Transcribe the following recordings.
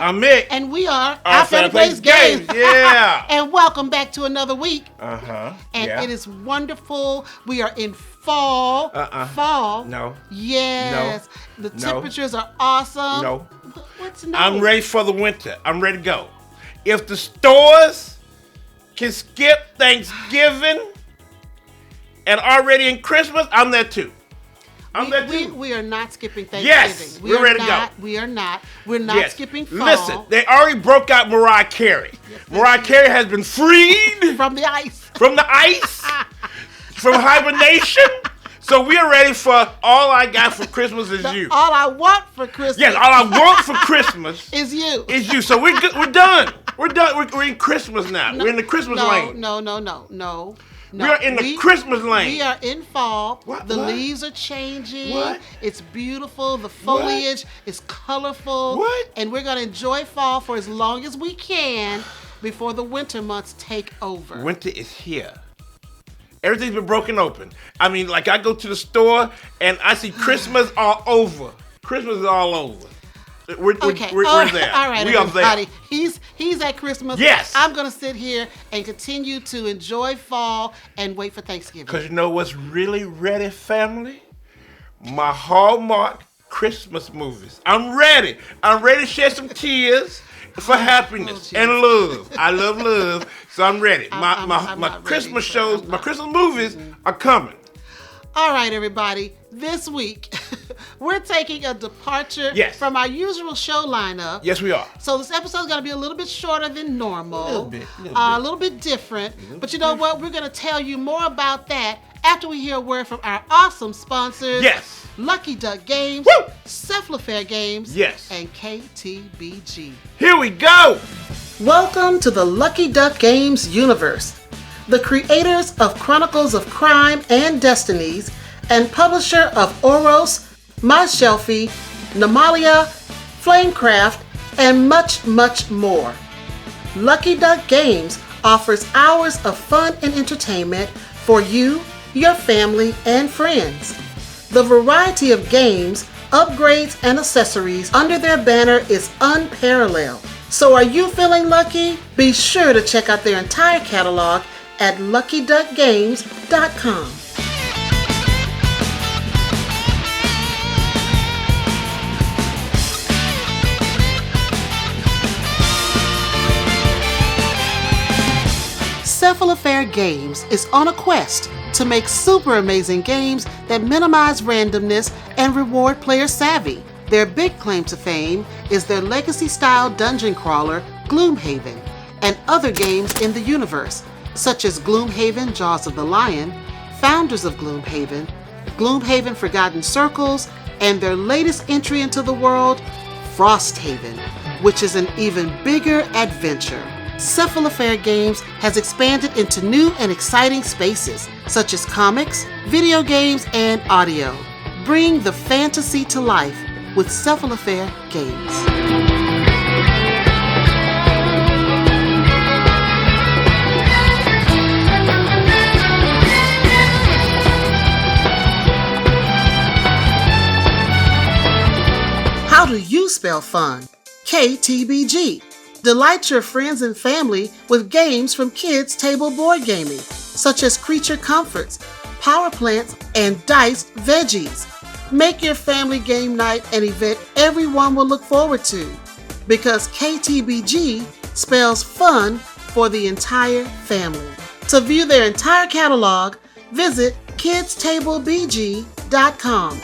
I'm Mik. And we are Our Family Plays Games. Yeah. And welcome back to another week. Uh-huh. And it is wonderful. We are in fall. Fall. No. Yes. No. The temperatures are awesome. No. What's no? I'm ready for the winter. I'm ready to go. If the stores can skip Thanksgiving and already in Christmas, I'm there too. We are not skipping Thanksgiving. Yes, we're ready to go. We are not. We're not skipping fall. Listen, they already broke out Mariah Carey. Yes, Mariah Carey has been freed from the ice. From hibernation. So we are ready for all I got for Christmas is you. All I want for Christmas. Yes, all I want for Christmas is you. Is you. So we're done. We're done. We're in Christmas now. We're in the Christmas lane. No. We are in the Christmas lane. We are in fall. What? The leaves are changing. What? It's beautiful. The foliage is colorful. What? And we're going to enjoy fall for as long as we can before the winter months take over. Winter is here. Everything's been broken open. I mean, like I go to the store and I see Christmas all over. Christmas is all over. We're there. All right, we are everybody. there. He's at Christmas. Yes. I'm going to sit here and continue to enjoy fall and wait for Thanksgiving. Because you know what's really ready, family? My Hallmark Christmas movies. I'm ready. I'm ready to shed some tears for happiness and love. I love love, so I'm ready. My Christmas shows, my Christmas movies are coming. All right, everybody. This week, we're taking a departure from our usual show lineup. Yes, we are. So this episode is going to be a little bit shorter than normal. A little bit different. But you know what? We're going to tell you more about that after we hear a word from our awesome sponsors. Yes. Lucky Duck Games, Cephalofair Games, and KTBG. Here we go. Welcome to the Lucky Duck Games universe. The creators of Chronicles of Crime and Destinies and publisher of Oros, My Shelfie, Namalia, Flamecraft, and much, much more. Lucky Duck Games offers hours of fun and entertainment for you, your family, and friends. The variety of games, upgrades, and accessories under their banner is unparalleled. So are you feeling lucky? Be sure to check out their entire catalog at luckyduckgames.com. Cephalofair Games is on a quest to make super amazing games that minimize randomness and reward player savvy. Their big claim to fame is their legacy-style dungeon crawler, Gloomhaven, and other games in the universe, such as Gloomhaven Jaws of the Lion, Founders of Gloomhaven, Gloomhaven Forgotten Circles, and their latest entry into the world, Frosthaven, which is an even bigger adventure. Cephalofair Games has expanded into new and exciting spaces, such as comics, video games, and audio. Bring the fantasy to life with Cephalofair Games. How do you spell fun? KTBG. Delight your friends and family with games from Kids Table Board Gaming, such as Creature Comforts, Power Plants, and Dice Veggies. Make your family game night an event everyone will look forward to, because KTBG spells fun for the entire family. To view their entire catalog, visit kidstablebg.com.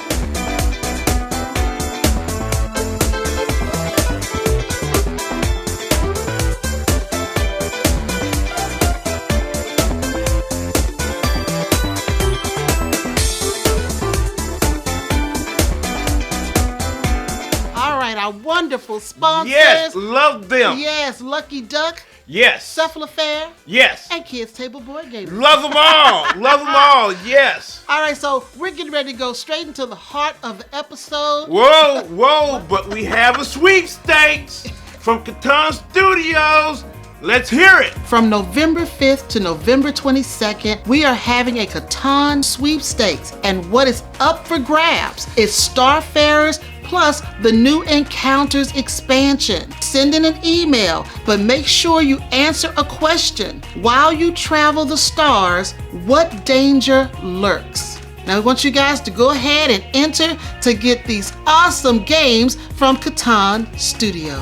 Our wonderful sponsors. Yes, love them. Yes, Lucky Duck. Yes. Cephalofair. Yes. And Kids Table Board Gaming. Love them all. Love them all. Yes. All right, so we're getting ready to go straight into the heart of the episode. Whoa, but we have a sweepstakes from CATAN Studios. Let's hear it. From November 5th to November 22nd, we are having a CATAN Sweepstakes. And what is up for grabs is Starfarers plus the new Encounters expansion. Send in an email, but make sure you answer a question. While you travel the stars, what danger lurks? Now we want you guys to go ahead and enter to get these awesome games from CATAN Studio.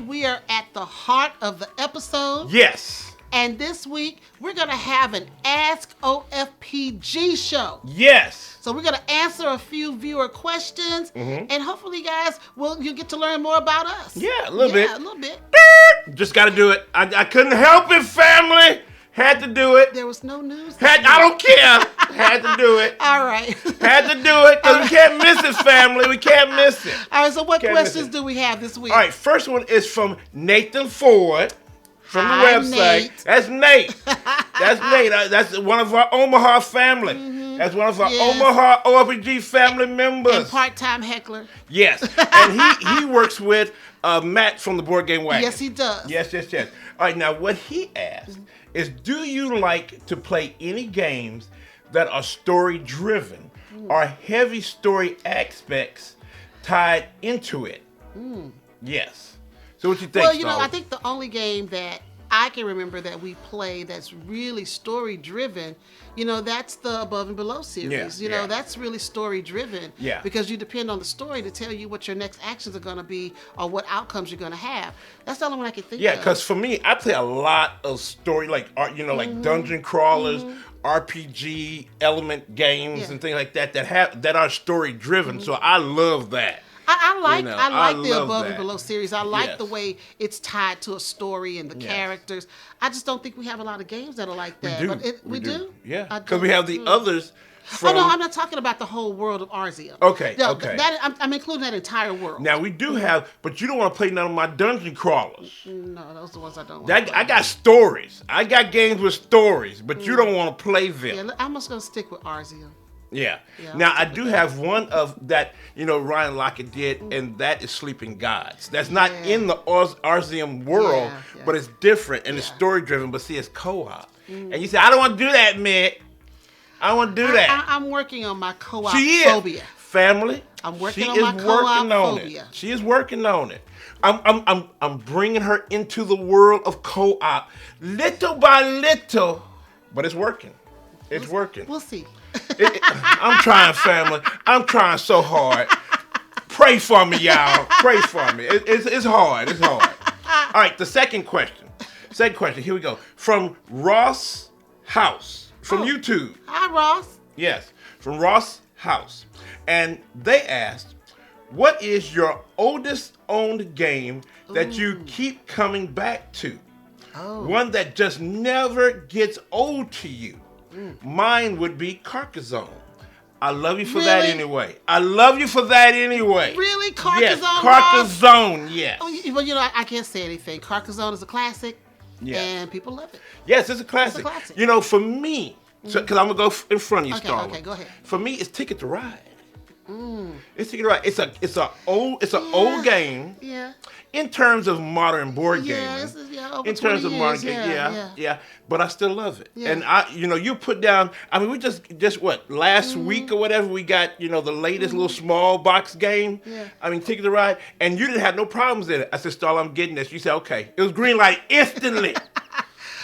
We are at the heart of the episode. Yes. And this week, we're going to have an Ask OFPG show. Yes. So we're going to answer a few viewer questions, and hopefully, guys, you'll get to learn more about us. Yeah, a little bit. A little bit. Just got to do it. I couldn't help it, family. Had to do it. There was no news. I don't care. Had to do it. All right. Had to do it because we can't miss it, family. We can't miss it. All right, so what questions do we have this week? All right, first one is from Nathan Ford from the website. Nate. That's Nate. That's Nate. That's one of our Omaha family. That's one of our Omaha OFPG family members. And part-time heckler. Yes. And he works with Matt from the Board Game Wagon. Yes, he does. Yes. All right, now what he asked is, do you like to play any games that are story-driven or heavy story aspects tied into it? Yes. So what you think, Well, Starla? I think the only game that I can remember that we play that's really story-driven, that's the Above and Below series. That's really story-driven. Yeah. Because you depend on the story to tell you what your next actions are going to be or what outcomes you're going to have. That's the only one I can think of. Yeah, because for me, I play a lot of story, like dungeon crawlers, RPG element games, and things like that are story-driven. So I love that. I like the Above that. and Below series. I like the way it's tied to a story and the characters. I just don't think we have a lot of games that are like that. We do. do? Yeah, because we have the others from... Oh, no, I'm not talking about the whole world of Arzium. Okay. I'm including that entire world. Now, we do have... But you don't want to play none of my dungeon crawlers. No, those are the ones I don't want to play. I got stories. I got games with stories, but you don't want to play them. Yeah, I'm just going to stick with Arzium. Yeah. Now, I do have one of that, Ryan Lockett did, and that is Sleeping Gods. That's not in the Arzium world, but it's different, and it's story-driven, but see, it's co-op. And you say, I don't want to do that, Mick. I don't want to do that. I'm working on my co-op She phobia. Is. Family. I'm working on my co-op phobia. She is working on it. I'm bringing her into the world of co-op, little by little, but it's working. It's working. We'll see. I'm trying, family. I'm trying so hard. Pray for me, y'all. Pray for me. It's hard. It's hard. All right, the second question. Here we go. From Ross House from YouTube. Hi, Ross. Yes, from Ross House. And they asked, what is your oldest owned game that you keep coming back to? One that just never gets old to you. Mine would be Carcassonne. I love you for that anyway. Really? Carcassonne? Yes, Carcassonne, yes. Well, I can't say anything. Carcassonne is a classic, and people love it. Yes, it's a classic. For me, because I'm going to go in front of you, Starla. Okay, go ahead. For me, it's Ticket to Ride. It's Ticket to Ride. It's an old game. Yeah. In terms of modern board gaming. Over in terms of modern gaming, but I still love it. Yeah. And you put down, we just what, last week or whatever, we got, the latest little small box game. Yeah. Ticket to Ride, and you didn't have no problems in it. I said, Starla, I'm getting this. You said, okay. It was green light instantly.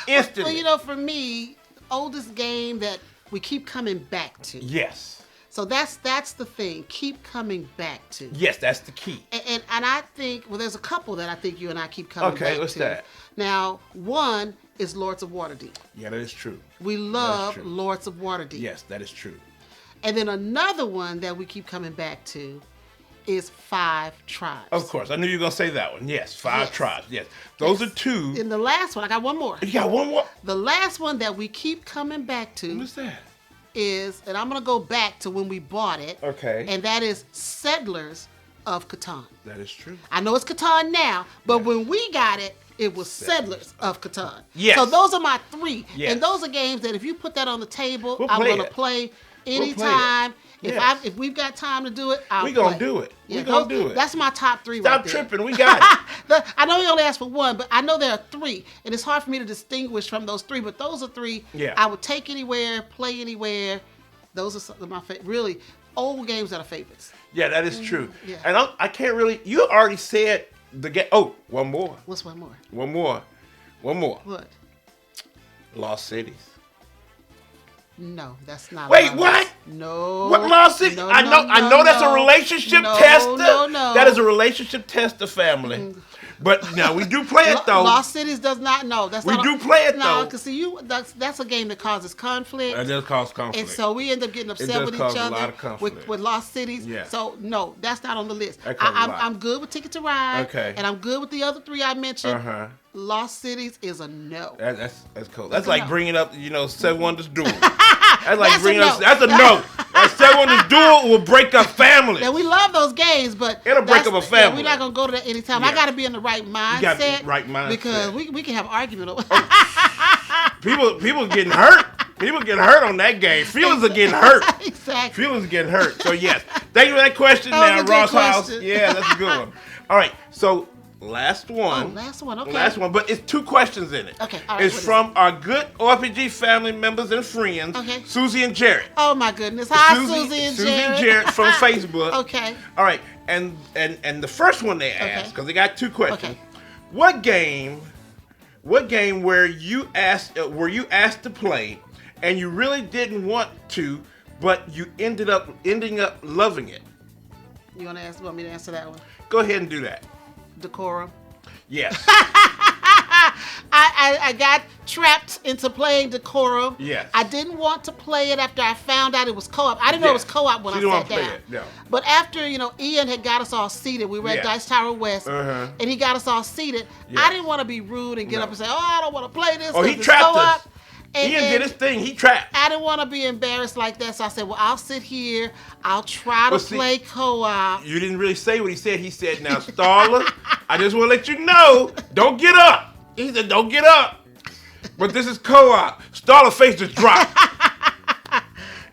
Instantly. Well, for me, oldest game that we keep coming back to. Yes. So that's the thing. Keep coming back to. Yes, that's the key. And I think, there's a couple that I think you and I keep coming back to. Okay, what's that? Now, one is Lords of Waterdeep. Yeah, that is true. We love Lords of Waterdeep. Yes, that is true. And then another one that we keep coming back to is Five Tribes. Of course. I knew you were going to say that one. Yes, Five Tribes. Yes. Those are two. And the last one, I got one more. You got one more? The last one that we keep coming back to. What's that? is, and I'm going to go back to when we bought it. Okay. And that is Settlers of Catan. That is true. I know it's Catan now, but when we got it, it was Settlers of Catan. Yes. So those are my 3. Yes. And those are games that if you put that on the table, We'll I'm play going to it. play We'll anytime. play it. If we've got time to do it, I'll We gonna play. do it. Yeah, We gonna do it. That's my top 3 Stop right there. tripping. We got it. I know you only asked for 1, but I know there are 3, and it's hard for me to distinguish from those 3. But those are 3 I would take anywhere, play anywhere. Those are some of my really old games that are favorites. Yeah, that is true. Yeah. And I can't really. You already said the game. Oh, one more. What's one more? One more. One more. What? Lost Cities. No, that's not. Wait, what? No. What Lost Cities? No, I know that's a relationship tester. No. That is a relationship tester, family. But now we do play it though. Lost Cities does not. No, that's We not. do play it, no, though. because see, that's a game that causes conflict. That does cause conflict. And so we end up getting upset with each cause a other lot of conflict. with Lost Cities. Yeah. So no, that's not on the list. That causes a lot. I'm good with Ticket to Ride. Okay. And I'm good with the other 3 I mentioned. Uh-huh. Lost Cities is a no. That's cool. That's like no. bringing up, Seven Wonders Duel. That's like That's a bringing up. no. That's a no. That Seven Wonders Duel will break up families. Now we love those games, but It'll break up a family. we're not gonna go to that anytime. Yeah. I got to be in the right mindset. gotta be right mindset. because we can have an argument over. People getting hurt. People getting hurt on that game. Feelings are getting hurt. Exactly. Feelings are getting hurt. So yes, thank you for that question. That Now, was a good Ross House. question. Yeah, that's a good one. All right, so last one. Oh, last one. Okay. Last one, but it's 2 questions in it. Okay, all right, It's what is from our good RPG family members and friends, Okay. Susie and Jared. Oh my goodness! Hi, Susie and Susie Jared. and Jared from Facebook. Okay. All right, and the first one they asked, because they got 2 questions. Okay. What game were you asked to play, and you really didn't want to, but you ending up loving it? You want me to answer that one? Go ahead and do that. Decorum. Yes. I got trapped into playing Decorum. Yes. I didn't want to play it after I found out it was co-op. I didn't know it was co-op when She I didn't sat want to play down. it, no. But after, Ian had got us all seated, we were at Yes. Dice Tower West, Uh-huh. and he got us all seated. Yes. I didn't want to be rude and get No. up and say, oh, I don't want to play this. Oh, he 'cause it's trapped co-op. us. Ian did his thing. He trapped. I didn't want to be embarrassed like that, so I said, well, I'll sit here. I'll try to Well, see, play co-op. You didn't really say what he said. He said, now, Starla, I just want to let you know, don't get up. He said, don't get up. But this is co-op. Starla's face just dropped.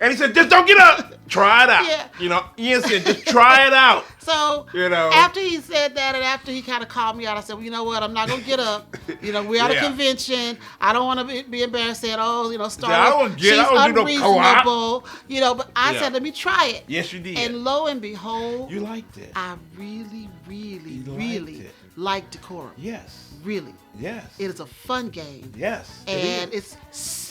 And he said, just don't get up. Try it out. Yeah. Ian said, just try it out. So after he said that, and after he kind of called me out, I said, well, you know what? I'm not gonna get up. We're at a convention. I don't want to be embarrassed saying, Starla, she's unreasonable. But I said, let me try it. Yes, you did. And lo and behold, You liked it. I really, really, You really liked it. like Decorum. Yes. Really. Yes. It is a fun game. Yes. And it is. it's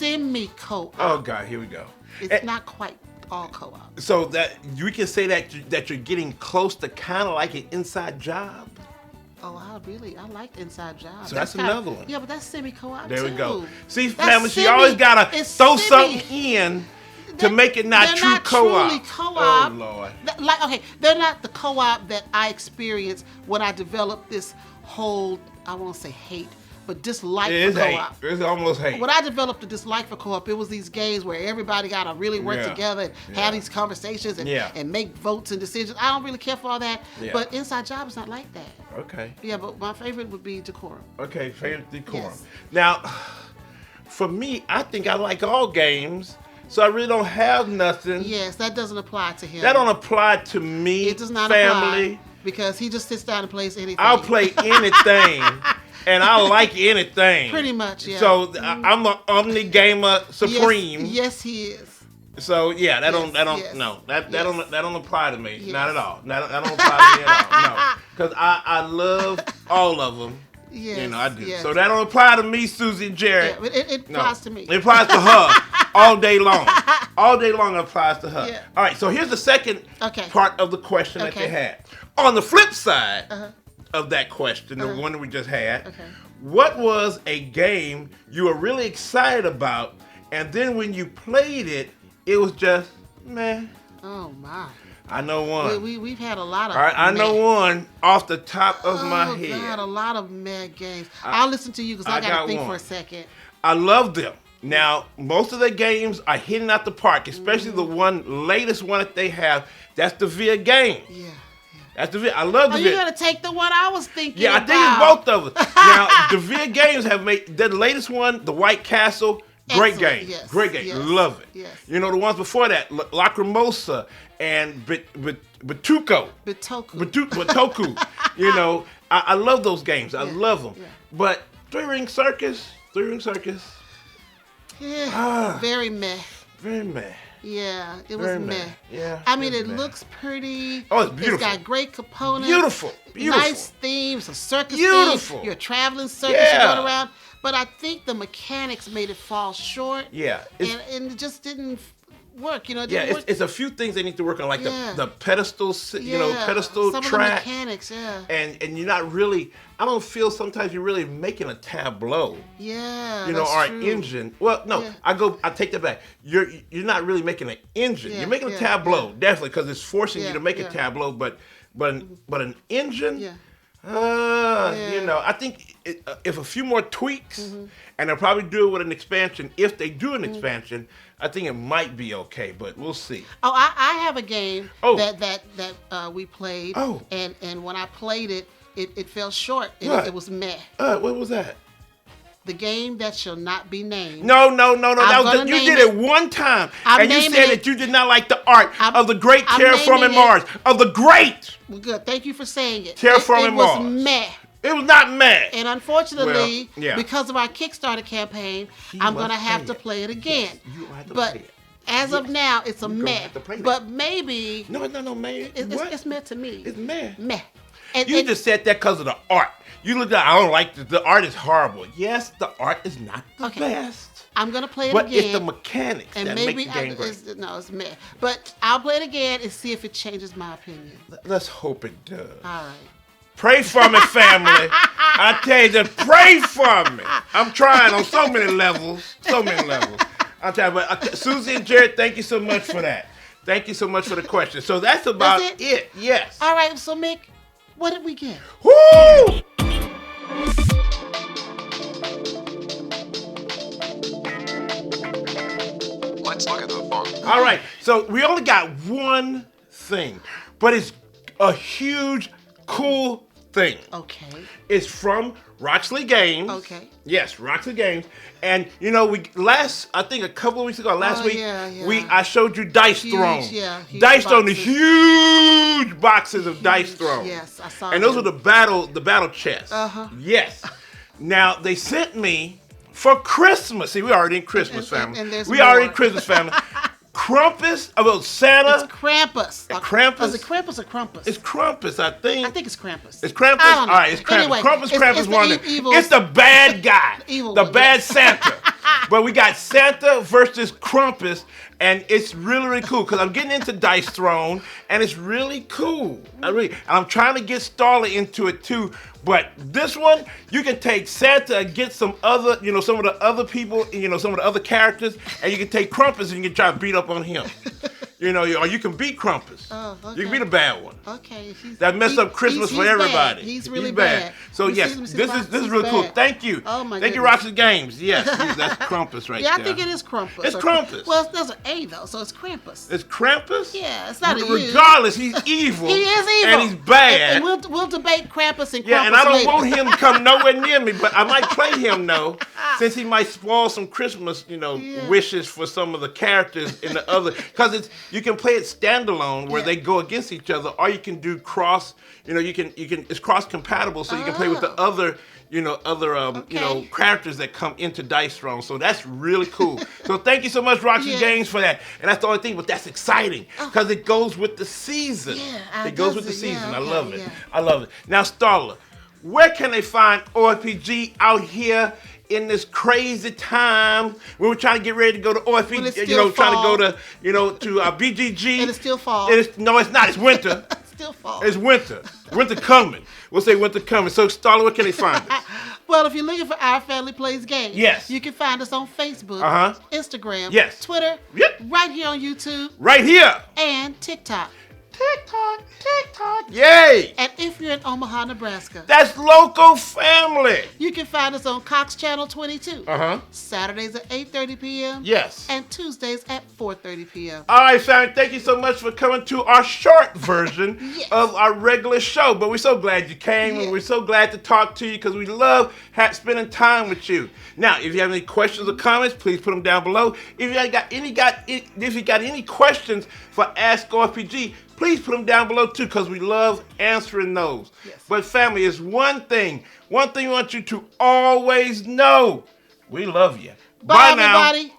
semi-co-op. Oh God, here we go. It's not quite all co-op. So that we can say that you're getting close to kind of like an inside job. Oh, I like Inside Job. So that's another one. Yeah, but that's semi-co-op There too. we go. See, That's family, she always gotta throw something in to make it not they're true not co-op. Truly co-op. Oh Lord. They're not the co-op that I experienced when I developed this whole, I won't say hate, but dislike It is for hate. co-op. It's almost hate. When I developed a dislike for co-op, it was these games where everybody got to really work together and have these conversations and make votes and decisions. I don't really care for all that, but Inside Job is not like that. Okay. Yeah, but my favorite would be Decorum. Okay, favorite Decorum. Yes. Now, for me, I think I like all games, so I really don't have nothing. Yes, that doesn't apply to him. That don't apply to me, It does not family. apply because he just sits down and plays anything. I'll play anything, and I like anything. Pretty much, yeah. So I'm an Omni Gamer Supreme. Yes, he is. So yeah, that don't apply to me. Yes. Not at all. That don't apply to me at all. No, because I love all of them. Yes, I do. yes. So that don't apply to me, Susie and Jared. Yeah, but it applies to me. It applies to her all day long. All day long it applies to her. Yeah. All right, so here's the second Okay. part of the question that they had. On the flip side of that question, the one that we just had, what was a game you were really excited about, and then when you played it, it was just, meh? Oh, my. I know one. We've had a lot of All right, I know one off the top of my head. God, a lot of mad games. I'll listen to you because I got to think one. for a second. I love them. Now, most of the games are hitting out the park, especially the latest one that they have. That's the VIA game. Yeah. That's the VIA. I love the VIA. You're going to take the one I was thinking Yeah, I about. think it's both of us. Now, the VIA games have made, the latest one, the White Castle, great Excellent. game. Yes. Great game. Yes. Love it. Yes. You know, the ones before that, Lacrimosa and Batuko. Batoku. You know, I love those games. I love them. Yeah. But Three-Ring Circus. Yeah, very meh. Very meh. Yeah, it was Very meh. Yeah. I mean, it meh. looks pretty. Oh, it's beautiful. It's got great components. Beautiful. Nice themes, a circus Beautiful. theme. You're a traveling circus, Yeah. you're going around. But I think the mechanics made it fall short. Yeah. And it just didn't work. You know, it Yeah, didn't work. it's a few things they need to work on, like Yeah. the pedestal, pedestal some track. of the mechanics, yeah. And you're not really, I don't feel sometimes you're really making a tableau. Yeah, You know, that's or true. an engine. Well, no, Yeah. I take that back. You're not really making an engine. Yeah, You're making a yeah, tableau, definitely, because it's forcing you Yeah, to make yeah. a tableau. But an engine, Yeah. you know, I think if a few more tweaks, and they'll probably do it with an expansion. If they do an expansion, I think it might be okay, but we'll see. Oh, I have a game Oh. that we played. Oh. And when I played it, it fell short. What? It was meh. What was that? The game that shall not be named. No. That was gonna you name did it one time, I'm and you naming said it. that you did not like the art of the great I'm terraforming naming it. Mars, of the great. Well, good. Thank you for saying it. Terraforming it was Mars. meh. It was not mad. And unfortunately, Well, yeah. because of our Kickstarter campaign, I'm going to have to play it again. Yes, you have to but play it. as of Yes. now, it's a You gonna meh. have to play that. But maybe No, man. it's meh to me. It's meh. Meh. And, You and- just said that because of the art. You looked at, I don't like the art is horrible. Yes, the art is not the Okay. best. I'm going to play it But again. it's the mechanics and that maybe make the game great. it's meh. But I'll play it again and see if it changes my opinion. Let's hope it does. All right. Pray for me, family. I tell you, just pray for me. I'm trying on so many levels. I'm trying, but Susie and Jared, thank you so much for that. Thank you so much for the question. So that's about That's it. Yes. All right. So, Mick, what did we get? Woo! Let's look at the phone. All right. So we only got one thing, but it's a huge, cool thing. Okay. It's from Roxley Games. Okay. Yes, Roxley Games. And you know, I think a couple of weeks ago, last week, yeah. I showed you Dice Huge, Throne. yeah, huge Dice Throne, the boxes. huge boxes of Dice Throne. Yes, I saw And those them. were the battle chests. Uh-huh. Yes. Now they sent me for Christmas. See, we already in Christmas, family. and there's we already more. in Christmas, family. Krampus, about Santa. It's Krampus. Krampus? Is it Krampus or Krampus? It's Krampus, I think. I think it's Krampus. It's Krampus? I don't know. All right, it's Krampus. Anyway, Krampus, it's one. the evil. It's the bad guy. Evil the one, bad yes. Santa. But we got Santa versus Krampus, and it's really, really cool because I'm getting into Dice Throne, and it's really cool. And I'm trying to get Starla into it too. But this one, you can take Santa and get some other, some of the other people, some of the other characters, and you can take Krampus and you can try to beat up on him. Or you can beat Krampus. Oh, okay. You can be the bad one. Okay. That messed up Christmas he's for everybody. Bad. He's really bad. So Let me yes, see, let me see this the is box. this is He's really cool. bad. Thank you. Oh my Thank you, goodness. Roxy Games. Yes, that's Krampus right Yeah, there. I think it is Krampus. It's Krampus. Well, there's an A though, so it's Krampus. It's Krampus. Yeah, it's not a U. Regardless, he's evil. He is evil. And he's bad. And we'll debate Krampus and Krampus Yeah, and I don't later. want him to come nowhere near me, but I might play him though, since he might spoil some Christmas, wishes for some of the characters in the other. Because you can play it standalone where they go against each other, or you can do cross. It's cross compatible, so you can play with the other. Okay. Characters that come into Dice Throne. So that's really cool. So thank you so much, Roxy Yeah. Games, for that. And that's the only thing, but that's exciting because it goes with the season. Yeah, it goes with the does it? Yeah, season. I okay, love it. yeah. I love it. Now, Starla, where can they find OFPG out here in this crazy time when we're trying to get ready to go to When it's OFPG? still Trying fall. to go to BGG. And it's still fall. No, it's not. It's winter. Still fall. It's winter. Winter coming. We'll say winter coming. So, Starla, where can they find us? Well, if you're looking for Our Family Plays Games, Yes. you can find us on Facebook, Instagram, Yes. Twitter, Yep. right here on YouTube, Right here. and TikTok. TikTok, TikTok. Yay! And if you're in Omaha, Nebraska, That's local family. you can find us on Cox Channel 22. Uh-huh. Saturdays at 8:30 p.m. Yes. And Tuesdays at 4:30 p.m. All right, family, thank you so much for coming to our short version Yes. of our regular show. But we're so glad you came, Yes. and we're so glad to talk to you because we love spending time with you. Now, if you have any questions or comments, please put them down below. If you got any questions for Ask OFPG, please put them down below too, because we love answering those. Yes. But family, is one thing we want you to always know: we love you. Bye, now. everybody.